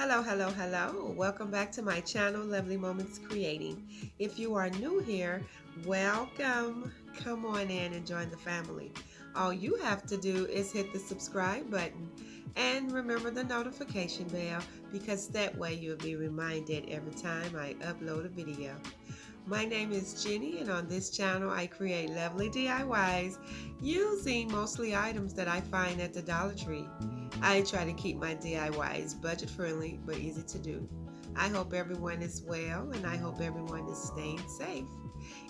Hello, hello, hello. Welcome back to my channel, Lovely Moments Creating. If you are new here, welcome. Come on in and join the family. All you have to do is hit the subscribe button and remember the notification bell because that way you'll be reminded every time I upload a video. My name is Jenny, and on this channel, I create lovely DIYs using mostly items that I find at the Dollar Tree. I try to keep my DIYs budget friendly but easy to do. I hope everyone is well and I hope everyone is staying safe.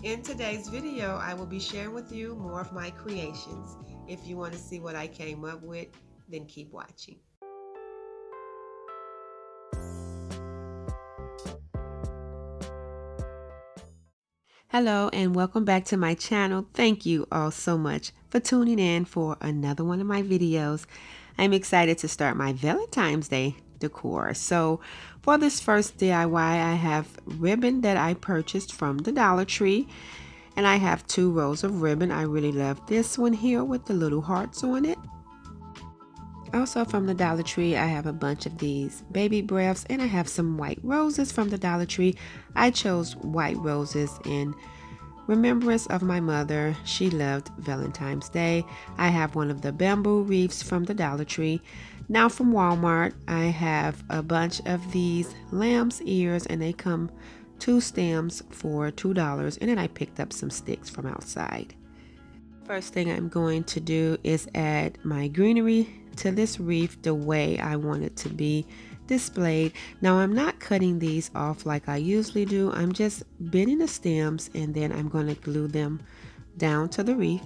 In today's video, I will be sharing with you more of my creations. If you want to see what I came up with, then keep watching. Hello and welcome back to my channel. Thank you all so much for tuning in for another one of my videos. I'm excited to start my Valentine's Day decor. So for this first DIY, I have ribbon that I purchased from the Dollar Tree. And I have 2 rows of ribbon. I really love this one here with the little hearts on it. Also from the Dollar Tree, I have a bunch of these baby breaths, and I have some white roses from the Dollar Tree. I chose white roses in remembrance of my mother. She loved Valentine's Day. I have one of the bamboo wreaths from the Dollar Tree. Now from Walmart, I have a bunch of these lamb's ears, and they come 2 stems for $2, and then I picked up some sticks from outside. First thing I'm going to do is add my greenery to this wreath the way I want it to be displayed. Now I'm not cutting these off like I usually do. I'm just bending the stems and then I'm going to glue them down to the wreath.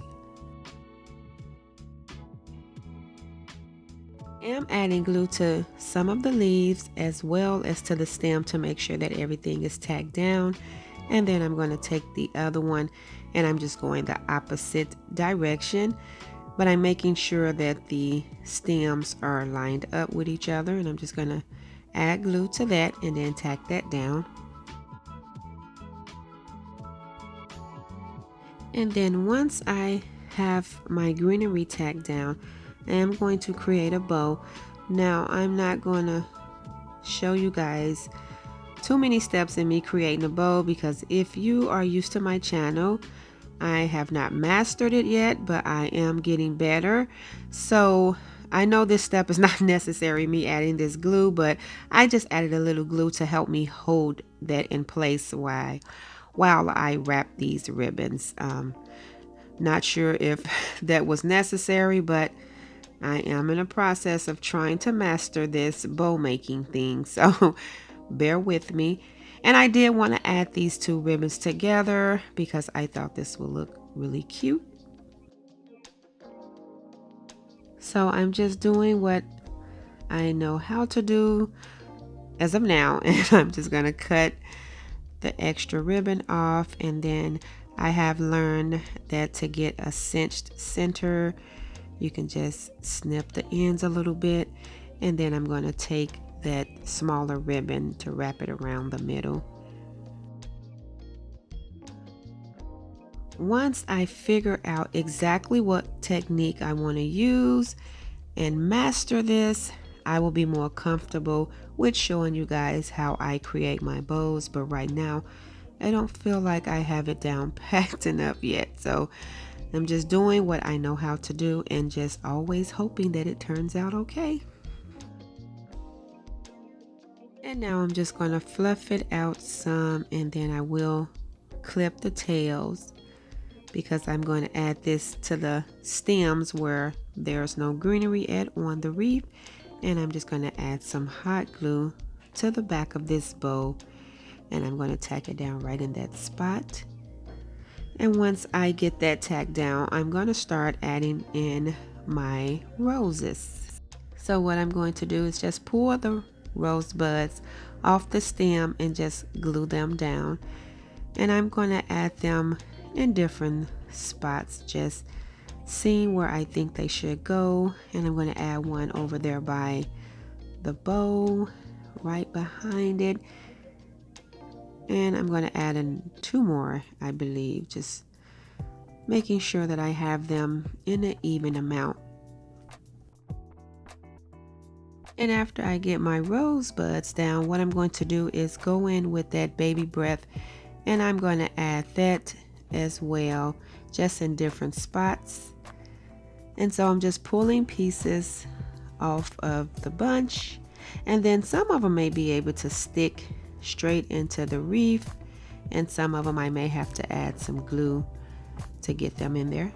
I'm adding glue to some of the leaves as well as to the stem to make sure that everything is tacked down. And then I'm going to take the other one and I'm just going the opposite direction, but I'm making sure that the stems are lined up with each other, and I'm just going to add glue to that and then tack that down. And then once I have my greenery tacked down, I am going to create a bow. Now I'm not going to show you guys too many steps in me creating a bow because if you are used to my channel, I have not mastered it yet, but I am getting better. So I know this step is not necessary, me adding this glue, but I just added a little glue to help me hold that in place while I wrap these ribbons. Not sure if that was necessary, but I am in a process of trying to master this bow making thing. So bear with me. And I did want to add these 2 ribbons together because I thought this would look really cute. So I'm just doing what I know how to do as of now, and I'm just going to cut the extra ribbon off, and then I have learned that to get a cinched center, you can just snip the ends a little bit, and then I'm going to take that smaller ribbon to wrap it around the middle. Once I figure out exactly what technique I want to use and master this, I will be more comfortable with showing you guys how I create my bows. But right now, I don't feel like I have it down packed enough yet. So I'm just doing what I know how to do and just always hoping that it turns out okay. And now I'm just going to fluff it out some, and then I will clip the tails, because I'm going to add this to the stems where there's no greenery at on the wreath, and I'm just going to add some hot glue to the back of this bow, and I'm going to tack it down right in that spot. And once I get that tacked down, I'm going to start adding in my roses. So what I'm going to do is just pull the rose buds off the stem and just glue them down, and I'm going to add them in different spots, just seeing where I think they should go. And I'm going to add one over there by the bow, right behind it, and I'm going to add in 2 more, I believe, just making sure that I have them in an even amount. And after I get my rosebuds down, what I'm going to do is go in with that baby breath, and I'm going to add that as well, just in different spots. And so I'm just pulling pieces off of the bunch, and then some of them may be able to stick straight into the wreath, and some of them I may have to add some glue to get them in there.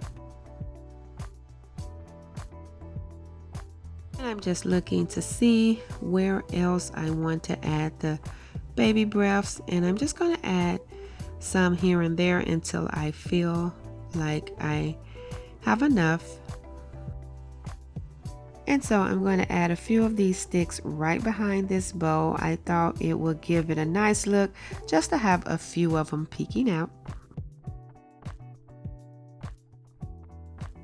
And I'm just looking to see where else I want to add the baby breaths, and I'm just going to add some here and there until I feel like I have enough. And so I'm going to add a few of these sticks right behind this bow. I thought it would give it a nice look just to have a few of them peeking out.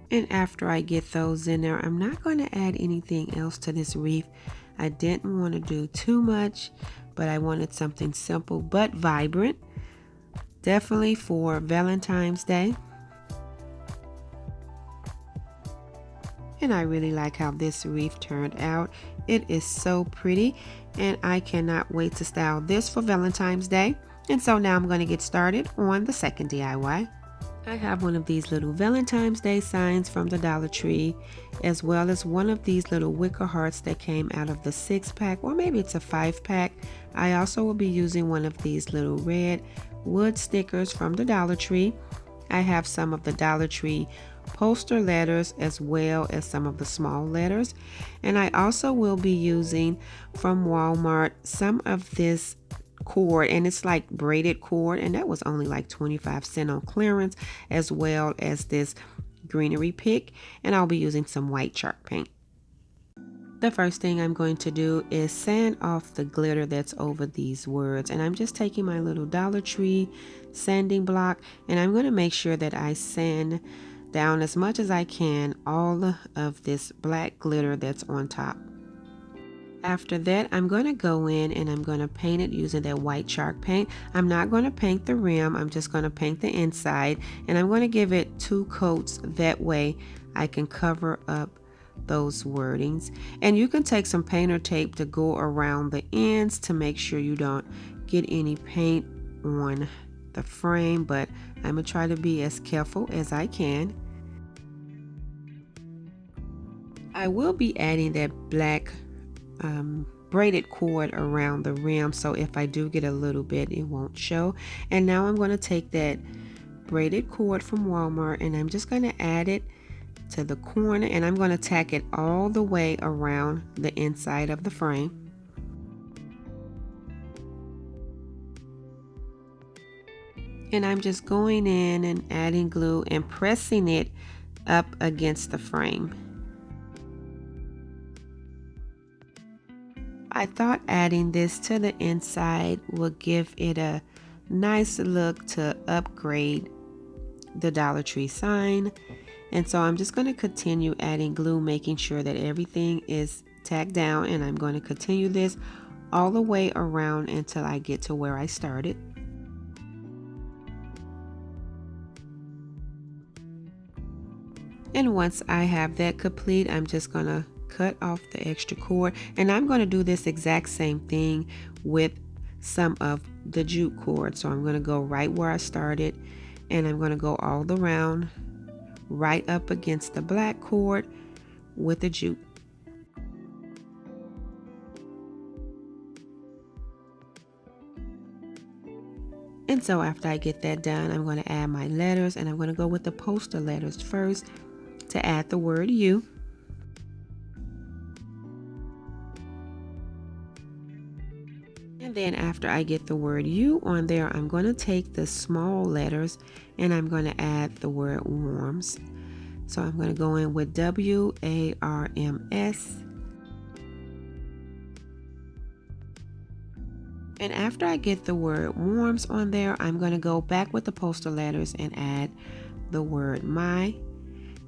And after I get those in there, I'm not going to add anything else to this wreath. I didn't want to do too much, but I wanted something simple but vibrant. Definitely for Valentine's Day. And I really like how this wreath turned out. It is so pretty, and I cannot wait to style this for Valentine's Day. And so now I'm going to get started on the second DIY. I have one of these little Valentine's Day signs from the Dollar Tree, as well as one of these little wicker hearts that came out of the 6-pack, or maybe it's a 5-pack. I also will be using one of these little red wood stickers from the Dollar Tree. I have some of the Dollar Tree poster letters as well as some of the small letters, and I also will be using from Walmart some of this cord, and it's like braided cord, and that was only like 25 cents on clearance, as well as this greenery pick, and I'll be using some white chalk paint. The first thing I'm going to do is sand off the glitter that's over these words, and I'm just taking my little Dollar Tree sanding block, and I'm going to make sure that I sand down as much as I can all of this black glitter that's on top. After that, I'm going to go in and I'm going to paint it using that white chalk paint. I'm not going to paint the rim, I'm just going to paint the inside, and I'm going to give it 2 coats. That way I can cover up those wordings. And you can take some painter tape to go around the ends to make sure you don't get any paint on the frame, but I'm going to try to be as careful as I can. I will be adding that black braided cord around the rim, so if I do get a little bit, it won't show. And now I'm going to take that braided cord from Walmart, and I'm just going to add it to the corner, and I'm going to tack it all the way around the inside of the frame. And I'm just going in and adding glue and pressing it up against the frame. I thought adding this to the inside would give it a nice look to upgrade the Dollar Tree sign. And so I'm just going to continue adding glue, making sure that everything is tacked down, and I'm going to continue this all the way around until I get to where I started. And once I have that complete, I'm just going to cut off the extra cord, and I'm going to do this exact same thing with some of the jute cord. So I'm going to go right where I started, and I'm going to go all the round right up against the black cord with the jute. And so after I get that done, I'm going to add my letters, and I'm going to go with the poster letters first to add the word you. And then after I get the word you on there, I'm going to take the small letters and I'm going to add the word warms. So I'm going to go in with WARMS. And after I get the word warms on there, I'm going to go back with the poster letters and add the word my,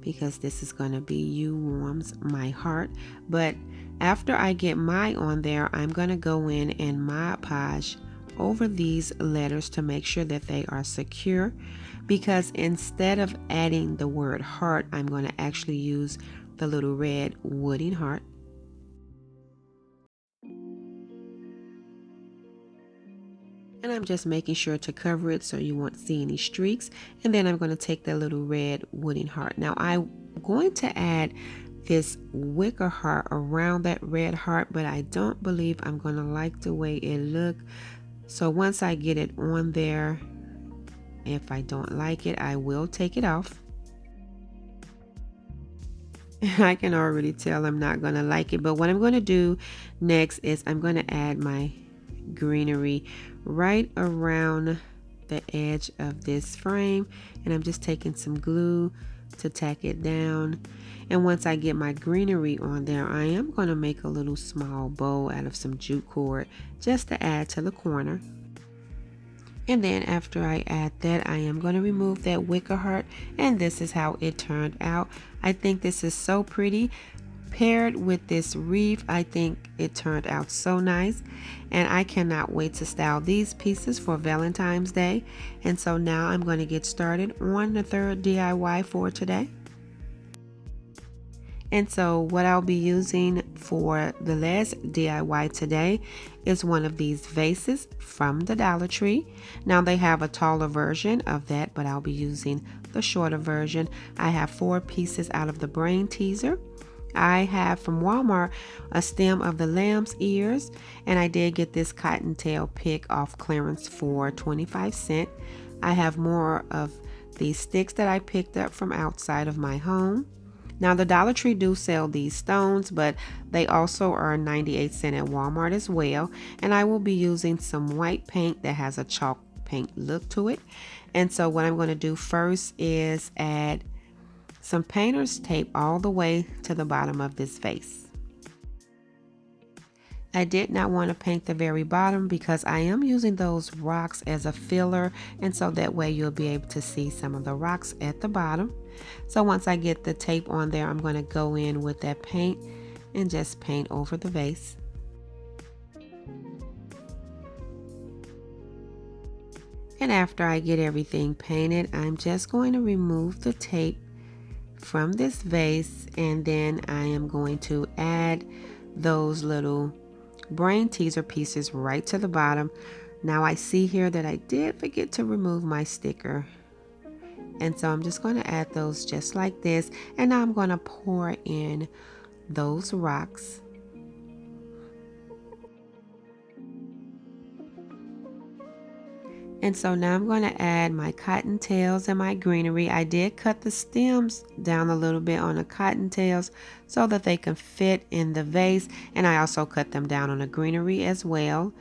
because this is going to be you warms my heart. But after I get my on there, I'm going to go in and Mod Podge over these letters to make sure that they are secure, because instead of adding the word heart, I'm going to actually use the little red wooden heart. And I'm just making sure to cover it so you won't see any streaks. And then I'm going to take that little red wooden heart. Now I'm going to add this wicker heart around that red heart, but I don't believe I'm going to like the way it looks. So once I get it on there, if I don't like it, I will take it off. I can already tell I'm not going to like it, but what I'm going to do next is I'm going to add my greenery right around the edge of this frame, and I'm just taking some glue to tack it down. And once I get my greenery on there, I am going to make a little small bow out of some jute cord just to add to the corner. And then after I add that, I am going to remove that wicker heart, and this is how it turned out. I think this is so pretty. Paired with this wreath, I think it turned out so nice, and I cannot wait to style these pieces for Valentine's Day. And so now I'm going to get started on the third DIY for today. And so what I'll be using for the last DIY today is one of these vases from the Dollar Tree. Now they have a taller version of that, but I'll be using the shorter version. I have 4 pieces out of the brain teaser. I have from Walmart a stem of the lamb's ears, and I did get this cottontail pick off clearance for 25 cents. I have more of these sticks that I picked up from outside of my home. Now the Dollar Tree do sell these stones, but they also are 98 cents at Walmart as well. And I will be using some white paint that has a chalk paint look to it. And so what I'm going to do first is add some painter's tape all the way to the bottom of this vase. I did not want to paint the very bottom because I am using those rocks as a filler, and so that way you'll be able to see some of the rocks at the bottom. So once I get the tape on there, I'm going to go in with that paint and just paint over the vase. And after I get everything painted, I'm just going to remove the tape from this vase, and then I am going to add those little brain teaser pieces right to the bottom. Now I see here that I did forget to remove my sticker, and so I'm just going to add those just like this, and now I'm going to pour in those rocks. And so now I'm going to add my cottontails and my greenery. I did cut the stems down a little bit on the cottontails so that they can fit in the vase. And I also cut them down on the greenery as well.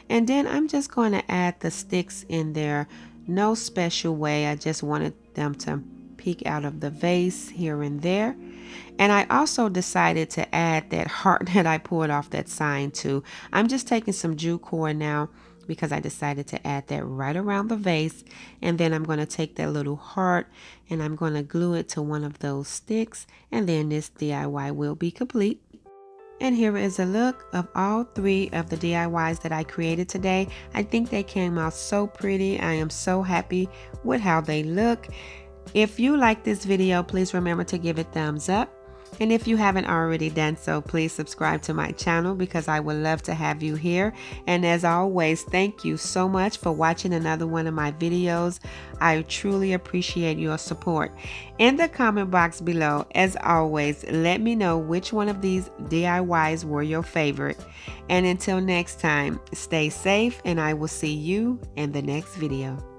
And then I'm just going to add the sticks in there. No special way. I just wanted them to peek out of the vase here and there. And I also decided to add that heart that I pulled off that sign too. I'm just taking some jute cord now because I decided to add that right around the vase, and then I'm going to take that little heart and I'm going to glue it to one of those sticks, and then this DIY will be complete. And here is a look of all 3 of the DIYs that I created today. I think they came out so pretty. I am so happy with how they look. If you like this video, please remember to give it a thumbs up. And if you haven't already done so, please subscribe to my channel because I would love to have you here. And as always, thank you so much for watching another one of my videos. I truly appreciate your support. In the comment box below, as always, let me know which one of these DIYs were your favorite. And until next time, stay safe, and I will see you in the next video.